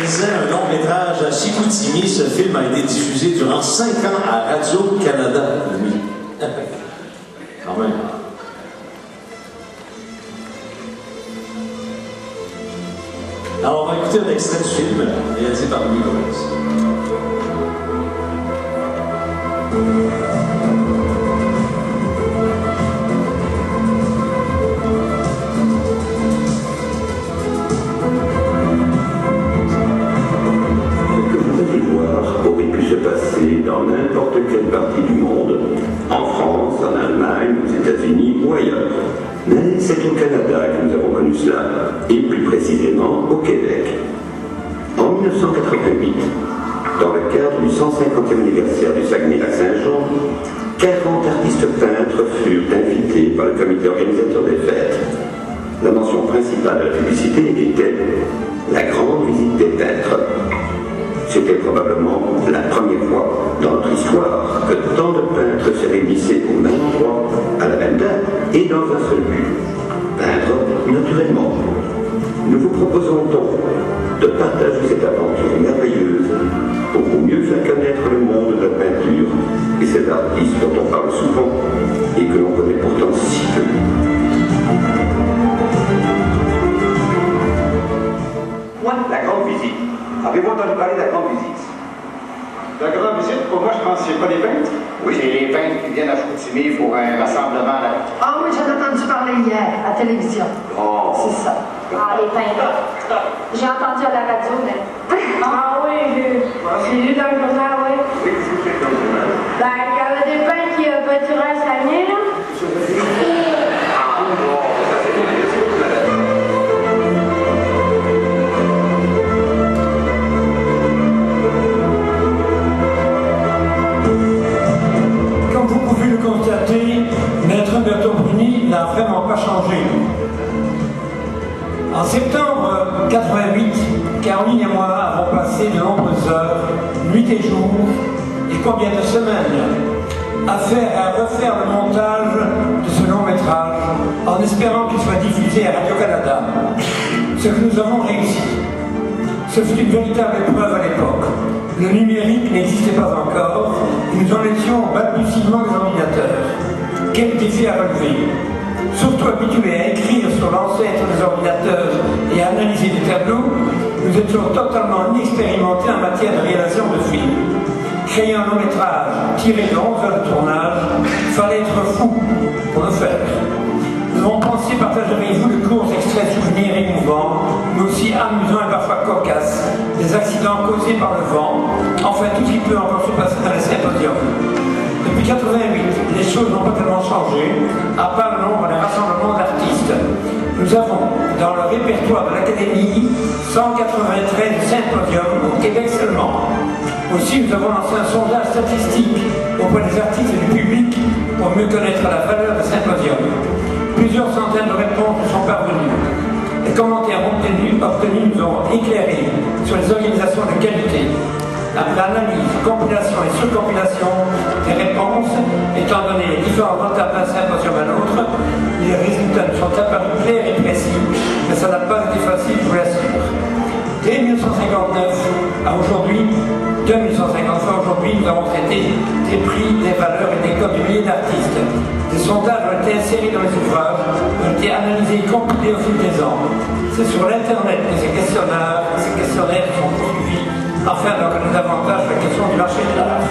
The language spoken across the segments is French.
réalisait un long métrage à Chicoutimi. Ce film a été diffusé durant 5 ans à Radio-Canada, lui. Quand même. Alors, on va écouter un extrait du film réalisé par Louis Gomez. Aurait pu se passer dans n'importe quelle partie du monde, en France, en Allemagne, aux États-Unis ou ailleurs. Mais c'est au Canada que nous avons connu cela, et plus précisément au Québec. En 1988, dans le cadre du 150e anniversaire du Saguenay-Lac-Saint-Jean, 40 artistes peintres furent invités par le comité organisateur des fêtes. La mention principale de la publicité était la grande visite des peintres. C'était probablement la première fois dans notre histoire que tant de peintres se réunissaient au même endroit, à la même date et dans un seul but. Peindre naturellement. Nous vous proposons donc de partager cette aventure merveilleuse pour mieux faire connaître le monde de la peinture et ces artistes dont on parle souvent et que l'on connaît pourtant si peu. Moi, la grande visite. Avez-vous entendu parler de la grande visite? La grande visite, pour moi, je pense que c'est pas les peintres. Oui, c'est les peintres qui viennent à Chicoutimi pour un rassemblement. Ah oui, j'en ai entendu parler hier, à la télévision. Oh. C'est ça. Ah, les peintres. J'ai entendu à la radio, mais... Ah oui, j'ai lu dans le journal, oui. Oui, c'est dans le journal. Ben, il y avait des peintres qui peinturaient à Saguenay, là. Ah, bon, ça c'est bien. Constater, Maître Berthaud Bruni n'a vraiment pas changé. En septembre 88, Caroline et moi avons passé de nombreuses heures, nuit et jour, et combien de semaines, à faire et à refaire le montage de ce long métrage, en espérant qu'il soit diffusé à Radio-Canada. Ce que nous avons réussi. Ce fut une véritable épreuve à l'époque. Le numérique n'existait pas encore, et nous en étions au balbutiement des ordinateurs. Quel défi à relever! Surtout habitués à écrire sur l'ancêtre des ordinateurs et à analyser des tableaux, nous étions totalement inexpérimentés en matière de réalisation de films. Créer un long métrage tiré de 11 heures de tournage, fallait être fou pour le faire. Nous avons pensé partager avec vous de courts extraits souvenirs émouvants, mais aussi amusants et parfois cocasses, des accidents causés par le vent, enfin tout ce qui peut encore se passer dans les symposiums. Depuis 88, les choses n'ont pas tellement changé, à part le nombre des rassemblements d'artistes. Nous avons, dans le répertoire de l'Académie, 193 symposiums au Québec seulement. Aussi, nous avons lancé un sondage statistique auprès des artistes et du public pour mieux connaître la valeur des symposiums. Plusieurs centaines de réponses nous sont parvenues. Les commentaires obtenus nous ont éclairé sur les organisations de qualité. Après analyse, compilation et surcompilation des réponses, étant donné les différentes étapes d'un symposium à l'autre, les résultats nous sont apparus clairs et précis, mais ça n'a pas été facile, je vous l'assure. Dès 1959 à aujourd'hui, 2150 aujourd'hui, nous avons traité des prix, des valeurs et des codes de milliers d'artistes. Des sondages ont été insérés dans les ouvrages, ont été analysés et compilés au fil des ans. C'est sur l'Internet que ces questionnaires sont poursuivis afin de connaître davantage la question du marché de l'art.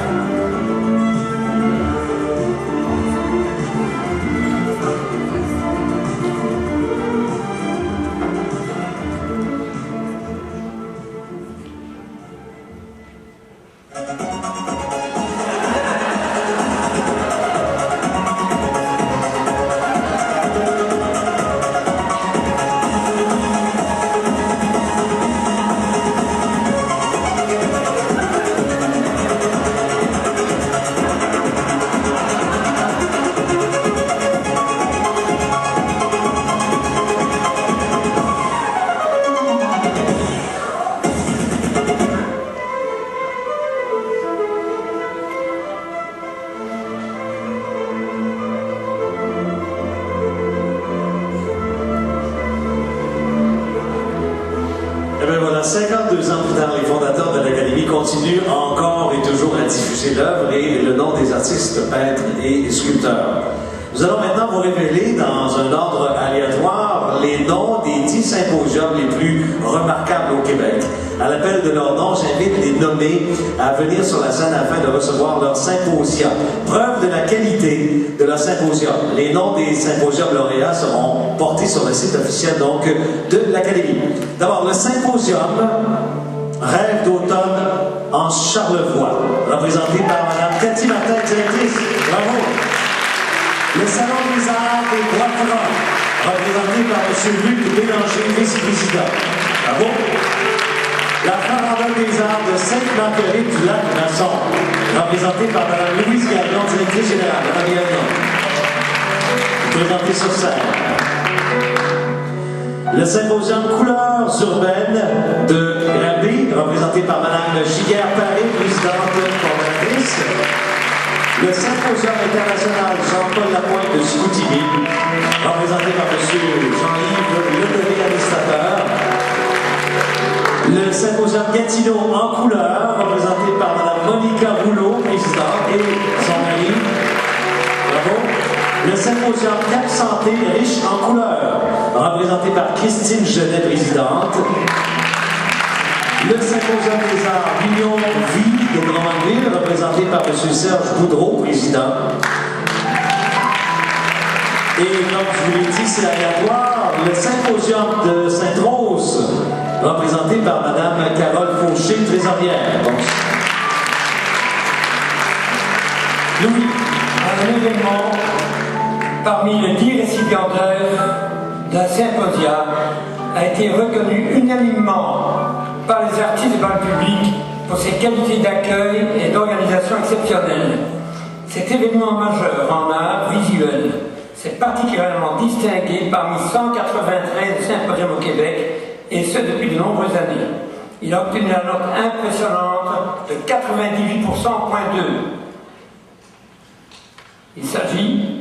Et bien voilà, 52 ans plus tard, les fondateurs de l'Académie continuent encore et toujours à diffuser l'œuvre et le nom des artistes, peintres et sculpteurs. Nous allons maintenant vous révéler, dans un ordre aléatoire, les noms des 10 symposiums les plus remarquables au Québec. À l'appel de leur nom, j'invite les nommés à venir sur la scène afin de recevoir leur symposium. Preuve de la qualité de leur symposium. Les noms des symposiums lauréats seront portés sur le site officiel donc de l'Académie. D'abord, le symposium Rêve d'automne en Charlevoix, représenté par Mme Cathy Martin, directrice. Bravo! Le Salon des Arts des Bois-Francs, représenté par M. Luc Bélanger, vice-président. Bravo! La Farandole des Arts de Sainte-Marguerite du Lac-Masson, représentée par Mme Louise Gagnon, directrice générale. Mme Gagnon, présentée sur scène. Le symposium Couleurs urbaines de Granby, représenté par Mme Giguère-Paré, présidente fondatrice. Le symposium international Jean-Paul Lapointe de Chicoutimi, représenté par M. Jean-Yves Ledevé, administrateur. Le symposium Gatineau en couleurs, représenté par Mme Monica Rouleau, présidente, et son mari. Bravo. Le symposium Cap Santé riche en couleurs, représenté par Christine Genet, présidente. Le symposium des arts Union Vie de Drummondville, représenté par M. Serge Boudreau, président. Et comme je vous l'ai dit, c'est aléatoire, le symposium de Sainte-Rose, représenté par Mme Carole Fauché, trésorière. Donc, Louis, un événement parmi les 10 récipiendaires d'un symposium a été reconnu unanimement par les artistes dans le public pour ses qualités d'accueil et d'organisation exceptionnelles. Cet événement majeur en art visuel s'est particulièrement distingué parmi 193 symposiums au Québec, et ce depuis de nombreuses années. Il a obtenu la note impressionnante de 98,2%. Il s'agit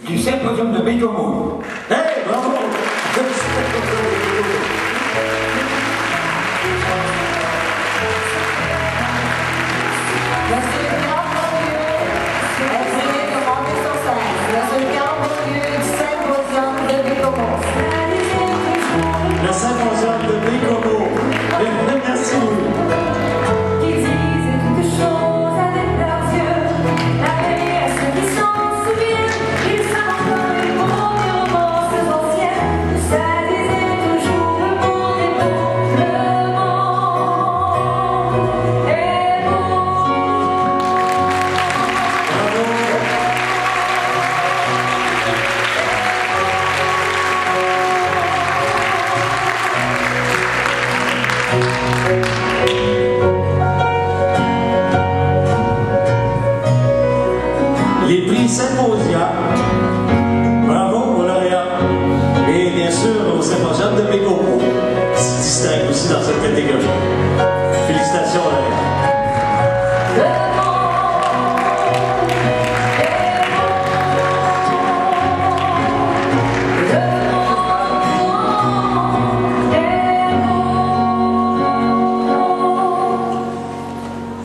du symposium de Bécomo. Hey, bravo! Le symposium de Bécomo. Merci. Qui disent toutes choses avec leurs yeux, avec à ceux qui s'en souviennent, ils savent encore les mots des romances anciennes. Ça disait toujours le monde est beau, le monde est beau. Les prix Symposia, bravo aux lauréats, et bien sûr au symposium de Bécomo, qui se distingue aussi dans cette catégorie. Félicitations, lauréats.